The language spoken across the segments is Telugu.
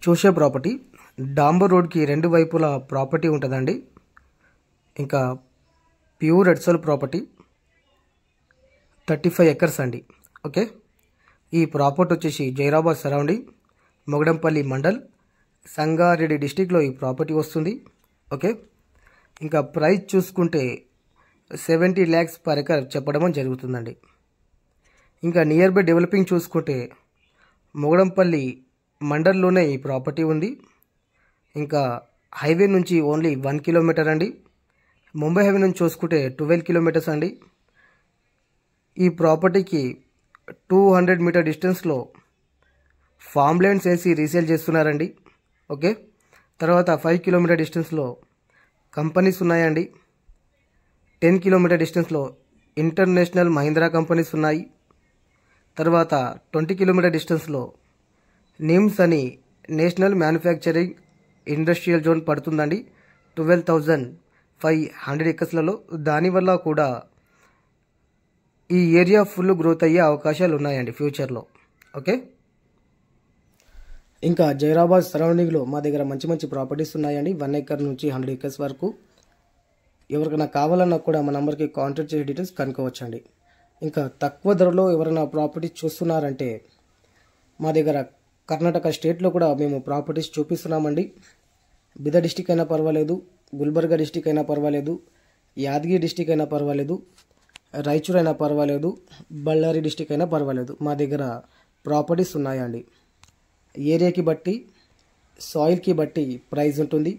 చూసే ప్రాపర్టీ డాంబర్ రోడ్కి రెండు వైపులా ప్రాపర్టీ ఉంటుందండి. ఇంకా ప్యూర్ ఎడ్సల్ ప్రాపర్టీ 35 ఎకర్స్ అండి. ఓకే, ఈ ప్రాపర్టీ వచ్చేసి జైరాబాద్ సరౌండింగ్, మొగడంపల్లి మండల్, సంగారెడ్డి డిస్టిక్లో ఈ ప్రాపర్టీ వస్తుంది. ఓకే, ఇంకా ప్రైస్ చూసుకుంటే 70 lakhs per ఎకర్ చెప్పడం జరుగుతుందండి. ఇంకా నియర్ బై డెవలపింగ్ చూసుకుంటే మొగడంపల్లి మండల్లోనే ఈ ప్రాపర్టీ ఉంది. ఇంకా హైవే నుంచి ఓన్లీ 1 kilometer అండి. ముంబై హైవే నుంచి చూసుకుంటే 12 kilometers అండి. ఈ ప్రాపర్టీకి 200 meter డిస్టెన్స్లో ఫామ్ ల్యాండ్స్ వేసి రీసేల్ చేస్తున్నారండి. ఓకే, తర్వాత 5 kilometer డిస్టెన్స్లో కంపెనీస్ ఉన్నాయండి. 10 kilometer డిస్టెన్స్లో ఇంటర్నేషనల్ మహీంద్రా కంపెనీస్ ఉన్నాయి. తర్వాత 20 kilometer డిస్టెన్స్లో నిమ్స్ అని నేషనల్ మ్యానుఫ్యాక్చరింగ్ ఇండస్ట్రియల్ జోన్ పడుతుందండి. 12,500 ఎకర్స్లలో. దానివల్ల కూడా ఈ ఏరియా ఫుల్ గ్రోత్ అయ్యే అవకాశాలు ఉన్నాయండి ఫ్యూచర్లో. ఓకే, ఇంకా జైరాబాద్ సరౌండింగ్లో మా దగ్గర మంచి మంచి ప్రాపర్టీస్ ఉన్నాయండి. 1 acre నుంచి 100 acres వరకు. ఎవరికైనా కావాలన్నా కూడా మా నెంబర్కి కాంటాక్ట్ చేసే డీటెయిల్స్ కనుక్కోవచ్చండి. ఇంకా తక్కువ ధరలో ఎవరైనా ప్రాపర్టీస్ చూస్తున్నారంటే మా దగ్గర కర్ణాటక స్టేట్లో కూడా మేము ప్రాపర్టీస్ చూపిస్తున్నామండి. బిద డిస్టిక్ అయినా పర్వాలేదు, గుల్బర్గా డిస్టిక్ అయినా పర్వాలేదు, యాదగిరి డిస్టిక్ అయినా పర్వాలేదు, రాయచూర్ అయినా పర్వాలేదు, బళ్ళారి డిస్టిక్ అయినా పర్వాలేదు. మా దగ్గర ప్రాపర్టీస్ ఉన్నాయండి. ఏరియాకి బట్టి, సాయిల్కి బట్టి ప్రైస్ ఉంటుంది.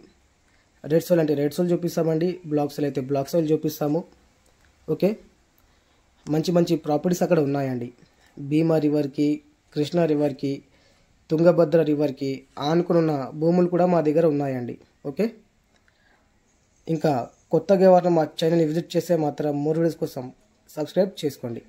రెడ్ సాయిల్ అంటే రెడ్ సాయిల్ చూపిస్తామండి, బ్లాక్ సాయిల్ అయితే బ్లాక్ సాయిల్ చూపిస్తాము. ఓకే, మంచి మంచి ప్రాపర్టీస్ అక్కడ ఉన్నాయండి. భీమా రివర్కి, కృష్ణా రివర్కి, తుంగభద్ర రివర్కి ఆనుకున్న భూములు కూడా మా దగ్గర ఉన్నాయండి. ఓకే, ఇంకా కొత్తగా ఎవరైనా మా ఛానల్ని విజిట్ చేస్తే మాత్రం మోర్ వీడియోస్ కోసం సబ్స్క్రైబ్ చేసుకోండి.